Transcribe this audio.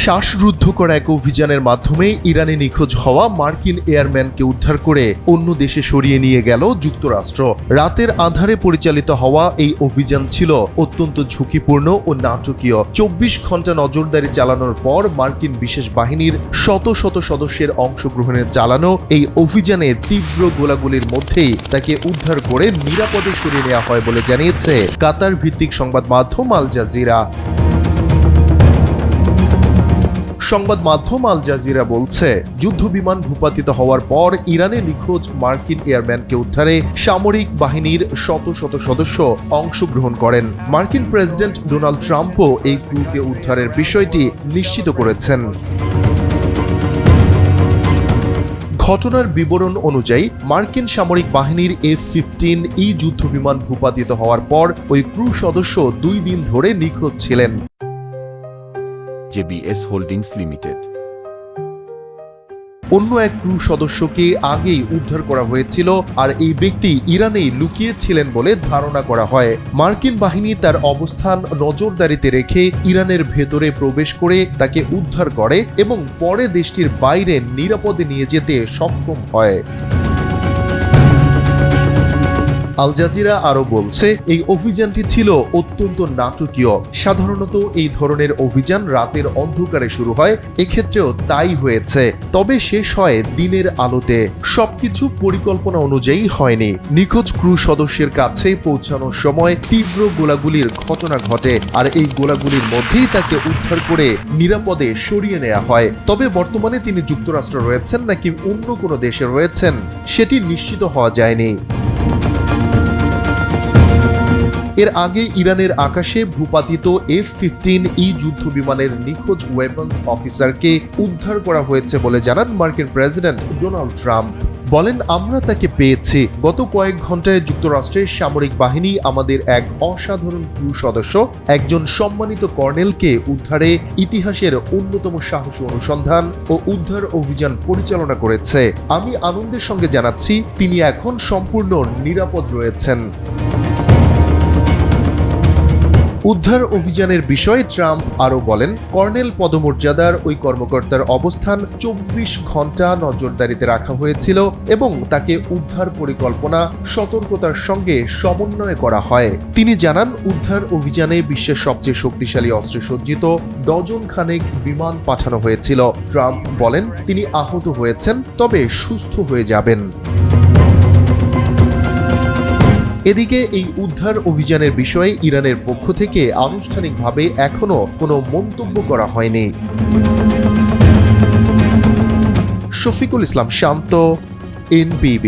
শ্বাসরুদ্ধ করা এক অভিযানের মাধ্যমে ইরানে নিখোঁজ হওয়া মার্কিন এয়ারম্যানকে উদ্ধার করে অন্য দেশে সরিয়ে নিয়ে গেল যুক্তরাষ্ট্র। রাতের আঁধারে পরিচালিত হওয়া এই অভিযান ছিল অত্যন্ত ঝুঁকিপূর্ণ ও নাটকীয়। 24 ঘন্টা নজরদারি চালানোর পর মার্কিন বিশেষ বাহিনীর শত শত সদস্যের অংশগ্রহণের চালানো এই অভিযানে তীব্র গোলাগুলির মধ্যেই তাকে উদ্ধার করে নিরাপদে সরিয়ে নেওয়া হয় বলে জানিয়েছে কাতার ভিত্তিক সংবাদ মাধ্যম আল জাজিরা। সংবাদ মাধ্যম আল জাজিরা বলছে, যুদ্ধবিমান ভূপাতিত হওয়ার পর ইরানে নিখোঁজ মার্কিন এয়ারম্যানকে উদ্ধারে সামরিক বাহিনীর শত শত সদস্য অংশগ্রহণ করেন। মার্কিন প্রেসিডেন্ট ডোনাল্ড ট্রাম্পও এই ক্রুকে উদ্ধারের বিষয়টি নিশ্চিত করেছেন। ঘটনার বিবরণ অনুযায়ী মার্কিন সামরিক বাহিনীর F-15E যুদ্ধবিমান ভূপাতিত হওয়ার পর ওই ক্রু সদস্য 2 দিন ধরে নিখোঁজ ছিলেন। JBS holdings limited. অন্য এক ক্রু সদস্যকে আগেই উদ্ধার করা হয়েছিল, আর এই ব্যক্তি ইরানেই লুকিয়েছিলেন বলে ধারণা করা হয়। মার্কিন বাহিনী তার অবস্থান নজরদারিতে রেখে ইরানের ভেতরে প্রবেশ করে তাকে উদ্ধার করে এবং পরে দেশটির বাইরে নিরাপদে নিয়ে যেতে সক্ষম হয়। আল জাজিরা আরো বলছে, এই অভিযানটি ছিল অত্যন্ত নাটকীয়। সাধারণত এই ধরনের অভিযান রাতের অন্ধকারে শুরু হয়, এক্ষেত্রেও তাই হয়েছে, তবে শেষ হয় দিনের আলোতে। সবকিছু পরিকল্পনা অনুযায়ী হয়নি। নিখোঁজ ক্রু সদস্যের কাছে পৌঁছানোর সময় তীব্র গোলাগুলির ঘটনা ঘটে, আর এই গোলাগুলির মধ্যেই তাকে উদ্ধার করে নিরাপদে সরিয়ে নেওয়া হয়। তবে বর্তমানে তিনি যুক্তরাষ্ট্র রয়েছেন নাকি অন্য কোনো দেশে রয়েছেন সেটি নিশ্চিত হওয়া যায়নি। এর আগে ইরানের আকাশে ভূপাতিত F-15E যুদ্ধবিমানের নিখোঁজ ওয়েপন্স অফিসারকে উদ্ধার করা হয়েছে বলে জানান মার্কিন প্রেসিডেন্ট ডোনাল্ড ট্রাম্প। বলেন, আমরা তাকে পেয়েছি। গত কয়েক ঘন্টায় যুক্তরাষ্ট্রের সামরিক বাহিনী আমাদের এক অসাধারণ ক্রু সদস্য, একজন সম্মানিত কর্নেলকে উদ্ধারে ইতিহাসের অন্যতম সাহসী অনুসন্ধান ও উদ্ধার অভিযান পরিচালনা করেছে। আমি আনন্দের সঙ্গে জানাচ্ছি তিনি এখন সম্পূর্ণ নিরাপদ রয়েছেন। উদ্ধার অভিযানের বিষয়ে ট্রাম্প আরো বলেন, কর্নেল পদমর্যাদার ওই কর্মকর্তার অবস্থান 24 ঘন্টা নজরদারিতে রাখা হয়েছিল এবং তাকে উদ্ধার পরিকল্পনা সতর্কতার সঙ্গে সমন্বয় করা হয়। তিনি জানান, উদ্ধার অভিযানে বিশ্বের সবচেয়ে শক্তিশালী অস্ত্রে সজ্জিত ডজন খানেক বিমান পাঠানো হয়েছিল। ট্রাম্প বলেন, তিনি আহত হয়েছেন, তবে সুস্থ হয়ে যাবেন। এদিকে এই উদ্ধার অভিযানের বিষয়ে ইরানের পক্ষ থেকে আনুষ্ঠানিকভাবে এখনো কোনো মন্তব্য করা হয়নি। শফিকুল ইসলাম শান্ত, NBB।